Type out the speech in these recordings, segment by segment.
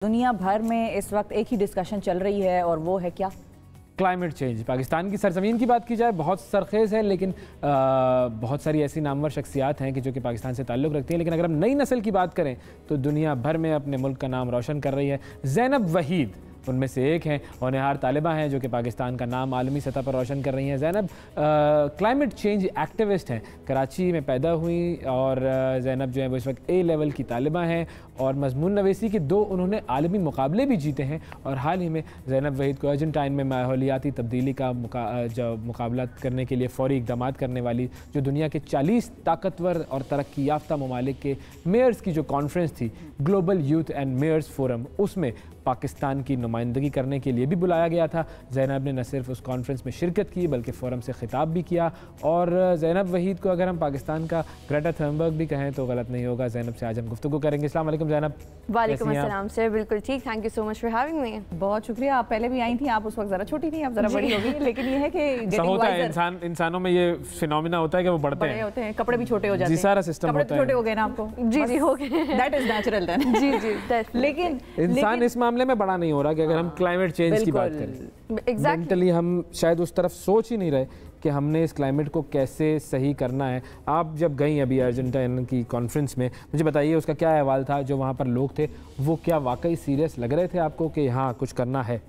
दुनिया भर में इस वक्त एक ही डिस्कशन चल रही है और वो है क्या? Climate change. पाकिस्तान की सरजमीन की बात की जाए बहुत सरखेज़ है, लेकिन बहुत सारी ऐसी नामवर शख्सियात हैं कि जो कि पाकिस्तान से ताल्लुक़ रखती हैं। लेकिन अगर हम नई नस्ल की बात करें तो दुनिया भर में अपने मुल्क का नाम रोशन कर रही है। ज़ैनब वहीद उनमें से एक हैं और निहार तालिबा हैं जो कि पाकिस्तान का नाम आलमी सतह पर रोशन कर रही हैं। ज़ैनब क्लाइमेट चेंज एक्टिविस्ट हैं, कराची में पैदा हुई और ज़ैनब जो है वो इस वक्त ए लेवल की तालिबा हैं और मजमून नवीसी के 2 उन्होंने आलमी मुकाबले भी जीते हैं। और हाल ही में ज़ैनब वहीद को अर्जेंटाइन में माहौलियाती तब्दीली का मुकाबला करने के लिए फ़ौरी इक़दामात करने वाली जो दुनिया के 40 ताकतवर और तरक्की याफ्ता ममालिक के मेयर्स की जो कॉन्फ्रेंस थी, global youth and mayors forum, उसमें पाकिस्तान की नुमाइंदगी करने के लिए भी बुलाया गया था। ज़ैनब ने न सिर्फ उस कॉन्फ्रेंस में शिरकत की बल्कि फ़ोरम से ख़िताब भी किया। और ज़ैनब वहीद को अगर हम पाकिस्तान का ग्रेटा थर्नबर्ग भी कहें तो गलत नहीं होगा। ज़ैनब से आज हम गुफ्तगू करेंगे। अस्सलाम वालेकुम ज़ैनब। वालेकुम अस्सलाम सर, बिल्कुल ठीक, thank you so much for having me. बहुत शुक्रिया। आप पहले भी आई थी, आप उस वक्त ज़रा छोटी थी, आप ज़रा बड़ी हो गई, लेकिन ये है कि होता है इंसानों में ये फिनोमिना होता है कि वो बढ़ते हैं, कपड़े भी छोटे हो जाते हैं। सारा सिस्टम होता है। छोटे हो गए ना आपको? जी हो गए, दैट इज नेचुरल देन। जी लेकिन इंसान इस मामले में बड़ा नहीं हो रहा कि अगर हम क्लाइमेट चेंज की बात करें, मेंटली हम शायद उस तरफ सोच ही नहीं रहे कि हमने इस क्लाइमेट को कैसे सही करना है। आप जब गई अभी अर्जेंटाइन की कॉन्फ्रेंस में, मुझे बताइए उसका क्या अहवाल था? जो वहाँ पर लोग थे वो क्या वाकई सीरियस लग रहे थे आपको कि हाँ कुछ करना है?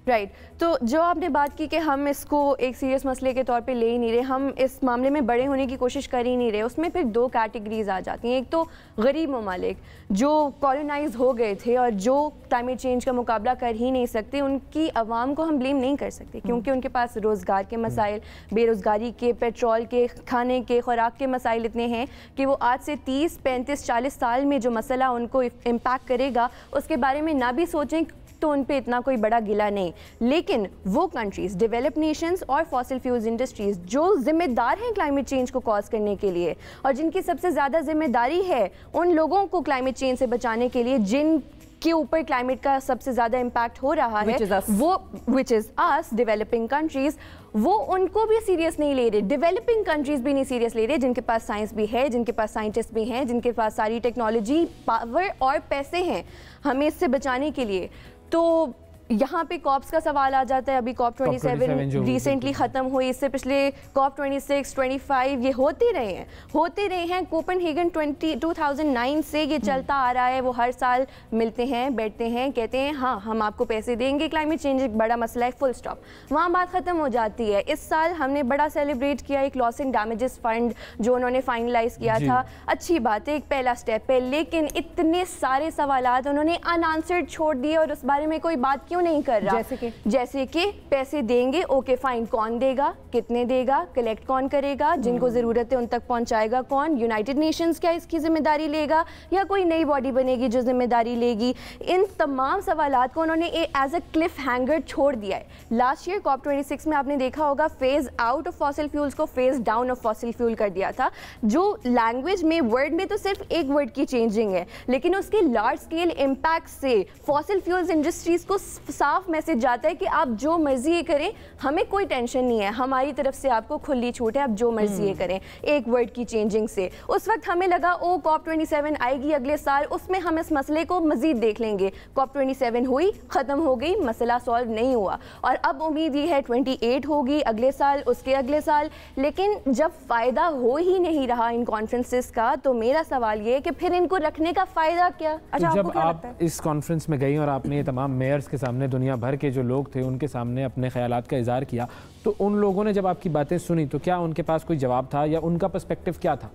राइट, तो जो आपने बात की कि हम इसको एक सीरियस मसले के तौर पे ले ही नहीं रहे, हम इस मामले में बड़े होने की कोशिश कर ही नहीं रहे, उसमें फिर 2 कैटेगरीज आ जाती हैं। एक तो गरीब ममालिक जो कॉलोनाइज हो गए थे और जो क्लाइमेट चेंज का मुकाबला कर ही नहीं सकते, उनकी आवाम को हम ब्लेम नहीं कर सकते क्योंकि उनके पास रोज़गार के मसाइल, बेरोज़गारी के, पेट्रोल के, खाने के, खुराक के मसाइल इतने हैं कि वो आज से 30, 35, 40 साल में जो मसला उनको इम्पैक्ट करेगा उसके बारे में ना भी सोचें तो उन पे इतना कोई बड़ा गिला नहीं। लेकिन वो कंट्रीज़, डेवलप्ड नेशंस और फॉसिल फ्यूल्स इंडस्ट्रीज़ जो ज़िम्मेदार हैं क्लाइमेट चेंज को कॉज करने के लिए और जिनकी सबसे ज़्यादा ज़िम्मेदारी है उन लोगों को क्लाइमेट चेंज से बचाने के लिए जिन के ऊपर क्लाइमेट का सबसे ज़्यादा इम्पैक्ट हो रहा है, वो which is us developing countries, वो उनको भी सीरियस नहीं ले रहे। डेवलपिंग कंट्रीज़ भी नहीं सीरियस ले रहे जिनके पास साइंस भी है, जिनके पास साइंटिस्ट भी हैं, जिनके पास सारी टेक्नोलॉजी, पावर और पैसे हैं हमें इससे बचाने के लिए। तो यहाँ पे कॉप्स का सवाल आ जाता है। अभी कॉप 27 रिसेंटली ख़त्म हुई, इससे पिछले कॉप 26, 25 ये होते रहे हैं। कोपेनहेगन 2009 से ये चलता आ रहा है। वो हर साल मिलते हैं, बैठते हैं, कहते हैं हाँ हम आपको पैसे देंगे, क्लाइमेट चेंज एक बड़ा मसला है, फुल स्टॉप, वहाँ बात ख़त्म हो जाती है। इस साल हमने बड़ा सेलिब्रेट किया एक लॉस एंड डैमेजेस फंड जो उन्होंने फाइनलाइज किया था। अच्छी बात है, एक पहला स्टेप है, लेकिन इतने सारे सवालात उन्होंने अनआंसर्ड छोड़ दिए और उस बारे में कोई बात क्यों नहीं कर रहा? जैसे कि पैसे देंगे, ओके फाइन, कौन देगा, कितने देगा, कलेक्ट कौन करेगा, जिनको जरूरत है उन तक पहुंचाएगा कौन? यूनाइटेड नेशंस क्या इसकी जिम्मेदारी लेगा या कोई नई बॉडी बनेगी जो जिम्मेदारी लेगी? इन तमाम सवालात को उन्होंने एज अ क्लिफ हैंगर छोड़ दिया है। लास्ट ईयर कॉप 26 में आपने देखा होगा phase out of fossil fuels को phase down of fossil fuel कर दिया था। जो लैंग्वेज में, वर्ड में तो सिर्फ एक वर्ड की चेंजिंग है, लेकिन उसके लार्ज स्केल इम्पैक्ट से फॉसिल फ्यूल्स इंडस्ट्रीज को साफ मैसेज जाता है कि आप जो मर्जी करें, हमें कोई टेंशन नहीं है, हमारी तरफ से आपको खुली छूट है, आप जो मर्जी करें, एक वर्ड की चेंजिंग से। उस वक्त हमें लगा ओ कॉप 27 आएगी अगले साल, उसमें हम इस मसले को मजीद देख लेंगे। कॉप 27 हुई, ख़त्म हो गई, मसला सॉल्व नहीं हुआ और अब उम्मीद ये है 28 होगी अगले साल, उसके अगले साल। लेकिन जब फ़ायदा हो ही नहीं रहा इन कॉन्फ्रेंसेस का, तो मेरा सवाल ये है कि फिर इनको रखने का फ़ायदा क्या? अच्छा, जब आप इस कॉन्फ्रेंस में गई और आपने ये तमाम मेयर्स के सामने, दुनिया भर के जो लोग थे उनके सामने अपने ख्यालात का इज़हार किया, तो उन लोगों ने जब आपकी बातें सुनी तो क्या उनके पास कोई जवाब था या उनका पर्सपेक्टिव क्या था?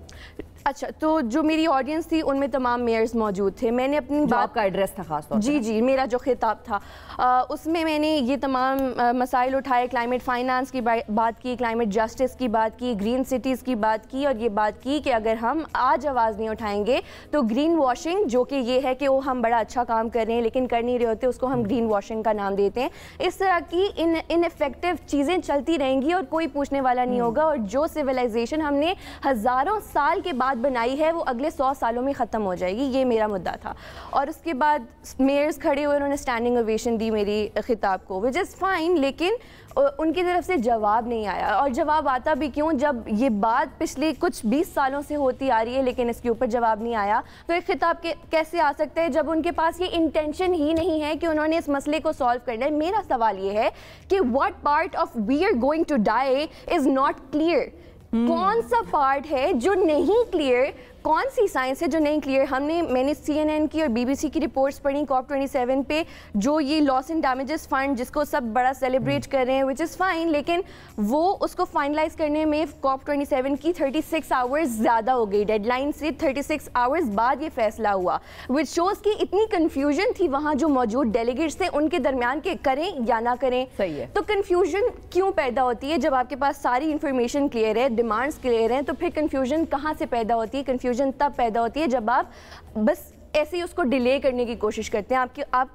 अच्छा, तो जो मेरी ऑडियंस थी उनमें तमाम मेयर्स मौजूद थे। मैंने अपनी बात का एड्रेस था खास तौर पे? जी, मेरा जो खिताब था उसमें मैंने ये तमाम मसाइल उठाए, क्लाइमेट फाइनेंस की बात की, क्लाइमेट जस्टिस की बात की, ग्रीन सिटीज़ की बात की और ये बात की कि अगर हम आज आवाज़ नहीं उठाएंगे तो ग्रीन वॉशिंग, जो कि ये है कि वो हम बड़ा अच्छा काम कर रहे हैं लेकिन कर नहीं रहे होते, उसको हम ग्रीन वॉशिंग का नाम देते हैं। इस तरह की इनइफेक्टिव चीज़ें चलती रहेंगी और कोई पूछने वाला नहीं होगा। और जो सिविलाइजेशन हमने हज़ारों साल के बाद بات بنائی ہے وہ اگلے 100 سالوں میں ختم ہو جائے گی، یہ میرا مدعا تھا. اور اس کے بعد میئرز کھڑے ہوئے، انہوں نے اسٹینڈنگ اویشن دی میری خطاب کو، وچ از فائن، لیکن ان کی طرف سے جواب نہیں آیا. اور جواب آتا بھی کیوں جب یہ بات پچھلے کچھ 20 سالوں سے ہوتی آ رہی ہے لیکن اس کے اوپر جواب نہیں آیا. تو ایک خطاب کیسے آ سکتا ہے جب ان کے پاس یہ انٹینشن ہی نہیں ہے کہ انہوں نے اس مسئلے کو سالو کرنا ہے. میرا سوال یہ ہے کہ what part of we are going to die is not clear. کون سا پارٹ ہے جو نہیں کلیئر، کون سی سائنس ہے جو نہیں کلیئر؟ میں نے CNN کی اور BBC کی رپورٹس پڑھی COP27 پہ، جو یہ لاس اینڈ ڈیمیجز فنڈ جس کو سب بڑا سیلیبریٹ کر رہے ہیں وچ از فائن، لیکن وہ اس کو فائنلائز کرنے میں COP27 کی 36 آورز زیادہ ہو گئی، ڈیڈ لائن سے 36 آورز بعد یہ فیصلہ ہوا، وچ شوز کہ اتنی کنفیوژن تھی وہاں جو موجود ڈیلیگیٹس تھے ان کے درمیان کہ کریں یا نہ کریں. صحیح ہے. تو کنفیوژن کیوں پیدا ہوتی ہے جب آپ کے پاس ساری انفارمیشن کلیئر ہے، ڈیمانڈس کلیئر ہیں؟ تو پھر کنفیوژن کہاں سے پیدا ہوتی ہے؟ کنفیوژن تب پیدا ہوتی ہے جب آپ بس ایسے ہی اس کو ڈیلے کرنے کی کوشش کرتے ہیں، آپ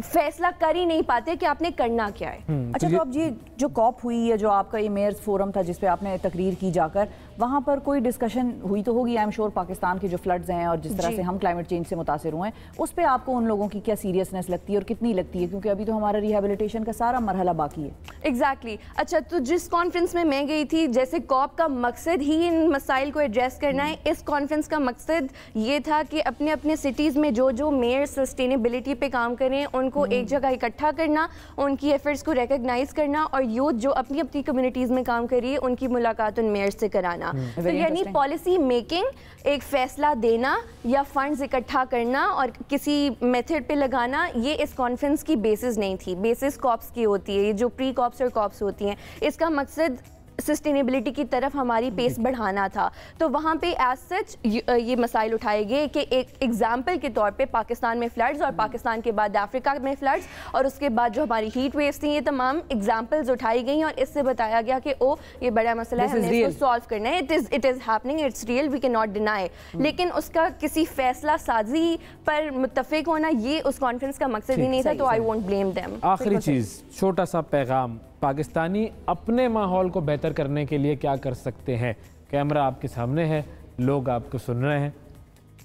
فیصلہ کر ہی نہیں پاتے کہ آپ نے کرنا کیا ہے. اچھا، تو اب یہ جو کاپ ہوئی ہے، جو آپ کا یہ میئرز فورم تھا جس پہ آپ نے تقریر کی جا کر، وہاں پر کوئی ڈسکشن ہوئی تو ہوگی آئی ایم شور پاکستان کے جو فلڈز ہیں اور جس طرح سے ہم کلائمیٹ چینج سے متاثر ہوئے ہیں، اس پہ آپ کو ان لوگوں کی کیا سیریسنس لگتی ہے اور کتنی لگتی ہے؟ کیونکہ ابھی تو ہمارا ریہیبلیٹیشن کا سارا مرحلہ باقی ہے. ایگزیکٹلی. اچھا، تو جس کانفرنس میں گئی تھی، جیسے کاپ کا مقصد ہی ان مسائل کو ایڈریس کرنا ہے، اس کانفرنس کا مقصد یہ تھا کہ اپنے اپنے سٹیز میں جو میئر سسٹینیبلٹی پہ کام کریں ان کو ایک جگہ اکٹھا کرنا، ان کی ایفرٹس کو ریکگنائز کرنا، اور یوتھ جو اپنی اپنی کمیونٹیز میں کام کر رہی ہے ان کی ملاقات ان میئر سے کرانا. تو یعنی پالیسی میکنگ، ایک فیصلہ دینا یا فنڈز اکٹھا کرنا اور کسی میتھڈ پہ لگانا، یہ اس کانفرنس کی بیسس نہیں تھی. بیسس کاپس کی ہوتی ہے، یہ جو پری کاپس اور کاپس ہوتی ہیں، اس کا مقصد سسٹینیبلٹی کی طرف ہماری پیس بڑھانا تھا. تو وہاں پہ ایز سچ یہ مسائل اٹھائے گئے کہ ایک ایگزامپل کے طور پہ پاکستان میں فلڈز، اور پاکستان کے بعد افریقہ میں فلڈز، اور اس کے بعد جو ہماری ہیٹ ویوز تھیں، یہ تمام ایگزامپلز اٹھائی گئیں اور اس سے بتایا گیا کہ یہ بڑا مسئلہ ہے، ہم نے اس کو سالو کرنا ہے. It is happening, it's real, we can not deny. لیکن اس کا کسی فیصلہ سازی پر متفق ہونا یہ اس کانفرنس کا مقصد ہی نہیں تھا. تو آئی وونٹ بلیم دیم. آخری چیز، چھوٹا سا پیغام، پاکستانی اپنے ماحول کو بہتر کرنے کے لیے کیا کر سکتے ہیں؟ کیمرہ آپ کے سامنے ہے، لوگ آپ کو سن رہے ہیں.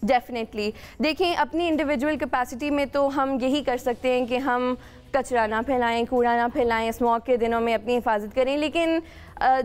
ڈیفینیٹلی دیکھیں، اپنی انڈیویجول کیپیسٹی میں تو ہم یہی کر سکتے ہیں کہ ہم کچرا نہ پھیلائیں، کوڑا نہ پھیلائیں، اسموگ کے دنوں میں اپنی حفاظت کریں. لیکن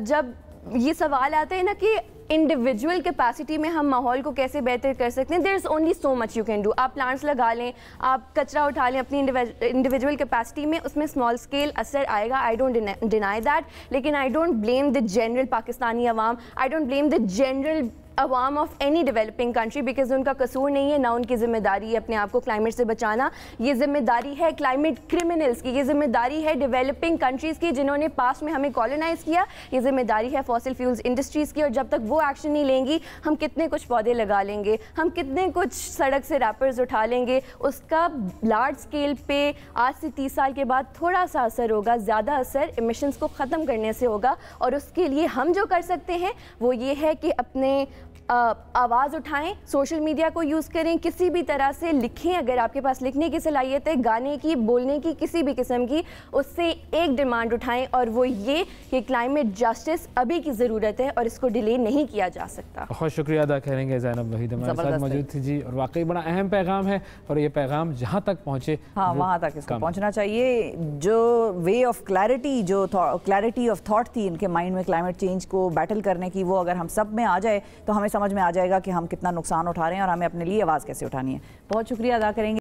جب یہ سوال آتا ہے نا کہ انڈیویجول کیپیسٹی میں ہم ماحول کو کیسے بہتر کر سکتے ہیں، there is only so much you can do. آپ پلانٹس لگا لیں، آپ کچرا اٹھا لیں اپنی انڈیویجول کیپیسٹی میں، اس میں اسمال اسکیل اثر آئے گا. آئی ڈونٹ ڈینائی دیٹ، لیکن I don't blame the general Pakistani عوام، I don't blame the general عوام of any developing country, because ان کا قصور نہیں ہے، نہ ان کی ذمہ داری ہے اپنے آپ کو کلائمیٹ سے بچانا. یہ ذمہ داری ہے کلائمیٹ کرمنلز کی، یہ ذمہ داری ہے ڈیولپنگ کنٹریز کی جنہوں نے پاسٹ میں ہمیں کالونائز کیا، یہ ذمہ داری ہے فاسل فیولز انڈسٹریز کی. اور جب تک وہ ایکشن نہیں لیں گی، ہم کتنے کچھ پودے لگا لیں گے، ہم کتنے کچھ سڑک سے ریپرز اٹھا لیں گے، اس کا لارج اسکیل پہ آج سے 30 سال کے بعد تھوڑا سا اثر ہوگا. زیادہ اثر ایمیشنز کو ختم کرنے سے ہوگا. اور اس کے لیے ہم جو کر سکتے ہیں وہ یہ ہے کہ اپنے آواز اٹھائیں، سوشل میڈیا کو یوز کریں، کسی بھی طرح سے لکھیں. اگر آپ کے پاس لکھنے کی صلاحیت ہے، گانے کی، بولنے کی، کسی بھی قسم کی، اس سے ایک ڈیمانڈ اٹھائیں، اور وہ یہ کہ کلائمیٹ جسٹس ابھی کی ضرورت ہے اور اس کو ڈیلے نہیں کیا جا سکتا. بہت شکریہ ادا کریں گے زینب وحید ہمارے ساتھ موجود تھی جی، اور واقعی بڑا اہم پیغام ہے، اور یہ پیغام جہاں تک پہنچے وہاں تک اس کو پہنچنا چاہیے. جو وے آف کلیئرٹی، جو کلیئرٹی آف تھاٹ تھی ان کے مائنڈ میں کلائمیٹ چینج کو بیٹل کرنے کی، وہ اگر ہم سب میں آ جائے تو ہمیں سمجھ میں آ جائے گا کہ ہم کتنا نقصان اٹھا رہے ہیں اور ہمیں اپنے لیے آواز کیسے اٹھانی ہے. بہت شکریہ ادا کریں گے.